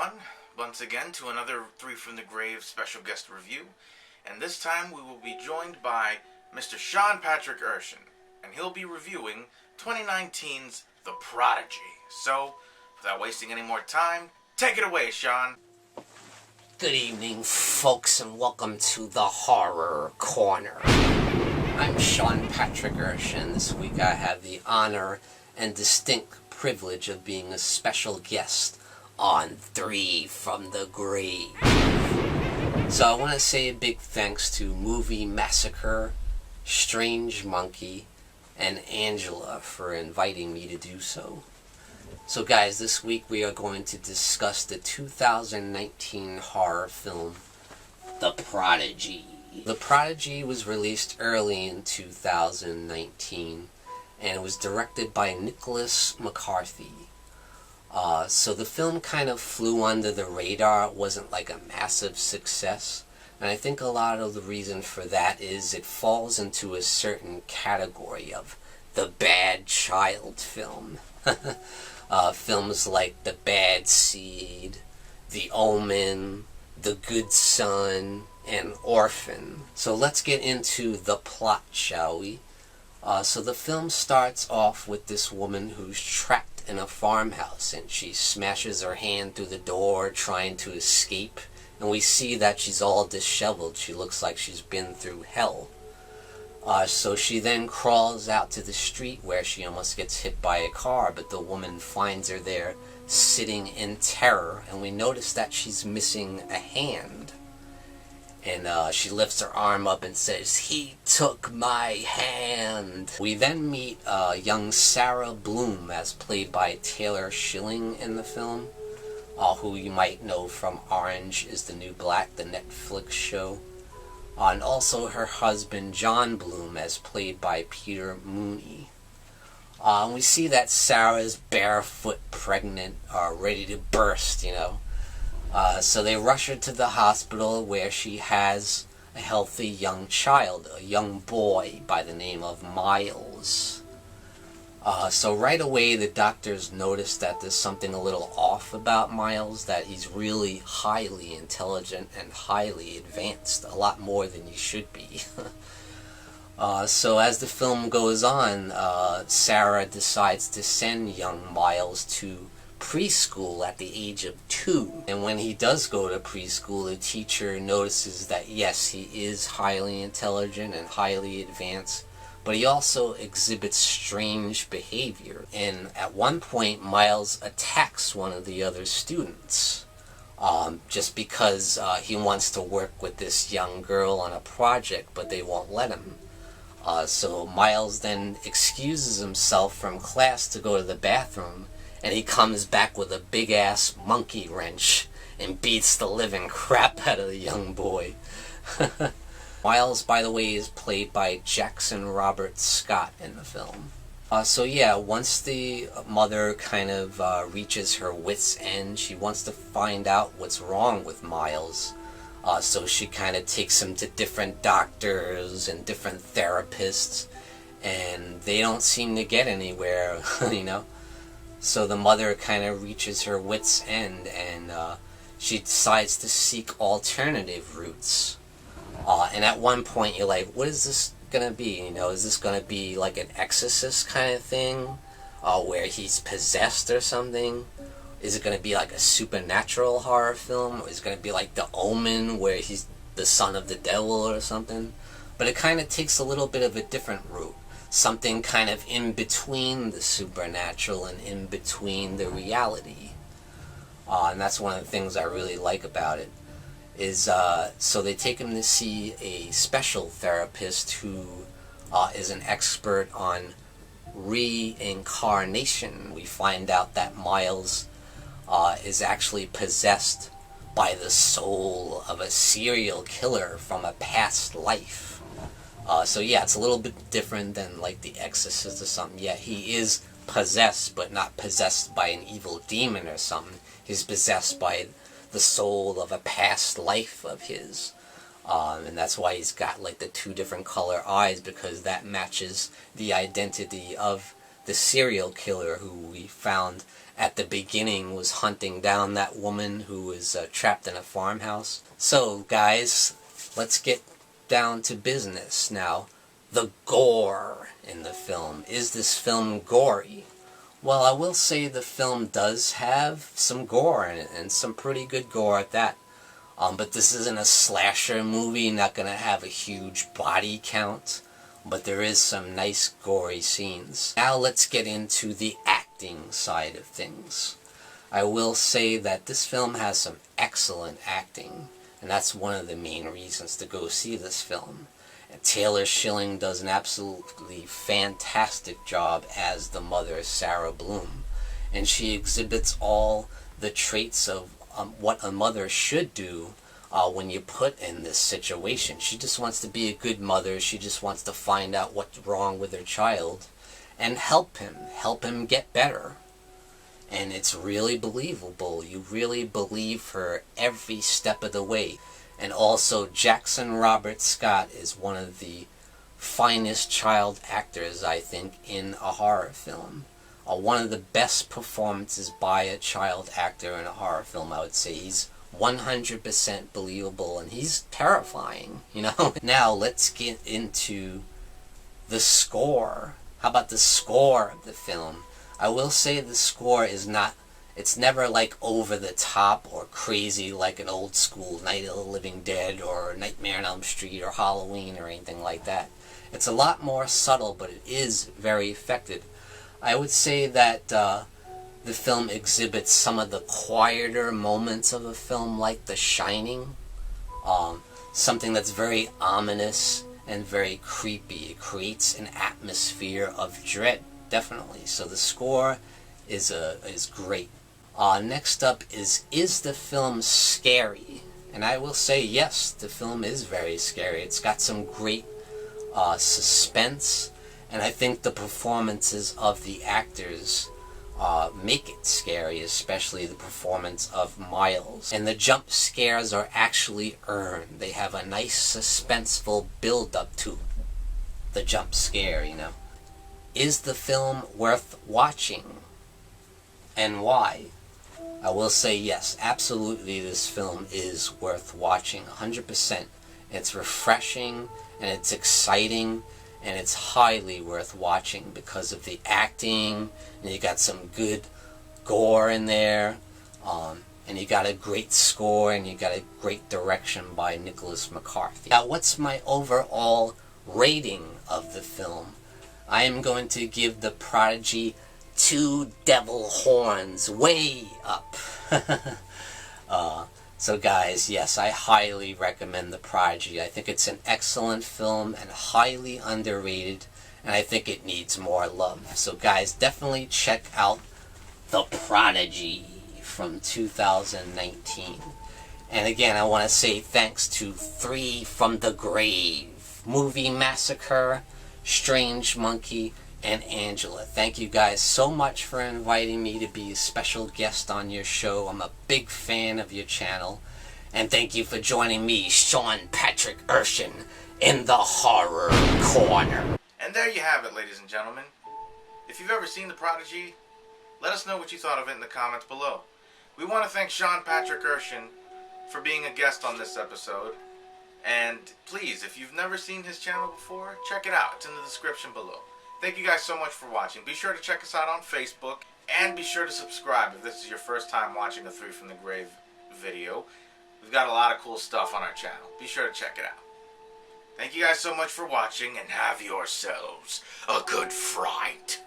everyone, once again to another Three from the Grave special guest review, and this time we will be joined by Mr. Sean Erschen, and he'll be reviewing 2019's The Prodigy. So, without wasting any more time, take it away, Sean. Good evening, folks, and welcome to the Horror Corner. I'm Sean Erschen. This week I have the honor and distinct privilege of being a special guest on Three from the Grave. So I want to say a big thanks to Movie Massacre, Strange Monkey, and Angela for inviting me to do so. So guys, this week we are going to discuss the 2019 horror film, The Prodigy. The Prodigy was released early in 2019, and it was directed by Nicholas McCarthy. So the film kind of flew under the radar. It wasn't like a massive success. And I think a lot of the reason for that is it falls into a certain category of the bad child film. Films like The Bad Seed, The Omen, The Good Son, and Orphan. So let's get into the plot, shall we? So the film starts off with this woman who's trapped in a farmhouse, and she smashes her hand through the door trying to escape, and we see that she's all disheveled. She looks like she's been through hell. So she then crawls out to the street where she almost gets hit by a car, but the woman finds her there sitting in terror, and we notice that she's missing a hand. And she lifts her arm up and says, "He took my hand." We then meet young Sarah Bloom, as played by Taylor Schilling in the film, who you might know from Orange is the New Black, the Netflix show. And also her husband, John Bloom, as played by Peter Mooney. And we see that Sarah's barefoot, pregnant, ready to burst, So they rush her to the hospital where she has a healthy young child, a young boy by the name of Miles. So right away the doctors notice that there's something a little off about Miles, that he's really highly intelligent and highly advanced, a lot more than he should be. So as the film goes on, Sarah decides to send young Miles to preschool at the age of 2. And when he does go to preschool, the teacher notices that yes, he is highly intelligent and highly advanced, but he also exhibits strange behavior. And at one point, Miles attacks one of the other students, just because he wants to work with this young girl on a project, but they won't let him. So Miles then excuses himself from class to go to the bathroom, and he comes back with a big-ass monkey wrench and beats the living crap out of the young boy. Miles, by the way, is played by Jackson Robert Scott in the film. So yeah, once the mother kind of reaches her wit's end, she wants to find out what's wrong with Miles. So she kind of takes him to different doctors and different therapists, and they don't seem to get anywhere, So the mother kind of reaches her wit's end, and she decides to seek alternative routes. And at one point you're like, what is this going to be? Is this going to be like an Exorcist kind of thing? Where he's possessed or something? Is it going to be like a supernatural horror film? Or is it going to be like The Omen, where he's the son of the devil or something? But it kind of takes a little bit of a different route. Something kind of in between the supernatural and in between the reality. And that's one of the things I really like about it. So they take him to see a special therapist who is an expert on reincarnation. We find out that Miles is actually possessed by the soul of a serial killer from a past life. So yeah, it's a little bit different than like The Exorcist or something. Yeah, he is possessed, but not possessed by an evil demon or something. He's possessed by the soul of a past life of his. And that's why he's got like the 2 different color eyes, because that matches the identity of the serial killer who we found at the beginning was hunting down that woman who was trapped in a farmhouse. So guys, let's get down to business now. The gore in the film. Is this film gory? Well, I will say the film does have some gore in it, and some pretty good gore at that. But this isn't a slasher movie, not going to have a huge body count, but there is some nice gory scenes. Now let's get into the acting side of things. I will say that this film has some excellent acting, and that's one of the main reasons to go see this film. And Taylor Schilling does an absolutely fantastic job as the mother, Sarah Bloom, and she exhibits all the traits of what a mother should do when you're put in this situation. She just wants to be a good mother. She just wants to find out what's wrong with her child and help him get better. And it's really believable. You really believe her every step of the way. And also, Jackson Robert Scott is one of the finest child actors, I think, in a horror film. One of the best performances by a child actor in a horror film, I would say. He's 100% believable, and he's terrifying, you know? Now, let's get into the score. How about the score of the film? I will say the score is not, it's never like over the top or crazy like an old school Night of the Living Dead or Nightmare on Elm Street or Halloween or anything like that. It's a lot more subtle, but it is very effective. I would say that the film exhibits some of the quieter moments of a film, like The Shining. Something that's very ominous and very creepy. It creates an atmosphere of dread, definitely. So the score is great. Next up is the film scary? And I will say yes, the film is very scary. It's got some great suspense, and I think the performances of the actors make it scary, especially the performance of Miles. And the jump scares are actually earned. They have a nice suspenseful build-up to the jump scare, you know. Is the film worth watching? And why? I will say yes, absolutely this film is worth watching, 100%. It's refreshing, and it's exciting, and it's highly worth watching because of the acting, and you got some good gore in there, and you got a great score, and you got a great direction by Nicholas McCarthy. Now, what's my overall rating of the film? I am going to give the Prodigy 2 devil horns, way up. So guys, yes, I highly recommend The Prodigy. I think it's an excellent film and highly underrated, and I think it needs more love. So guys, definitely check out The Prodigy from 2019. And again, I want to say thanks to 3 from the Grave, Movie Massacre, Strange Monkey, and Angela. Thank you guys so much for inviting me to be a special guest on your show. I'm a big fan of your channel. And thank you for joining me, Sean Patrick Erschen, in the Horror Corner. And there you have it, ladies and gentlemen. If you've ever seen The Prodigy, let us know what you thought of it in the comments below. We want to thank Sean Patrick Erschen for being a guest on this episode. And please, if you've never seen his channel before, check it out. It's in the description below. Thank you guys so much for watching. Be sure to check us out on Facebook, and be sure to subscribe if this is your first time watching a 3 from the Grave video. We've got a lot of cool stuff on our channel. Be sure to check it out. Thank you guys so much for watching, and have yourselves a good fright.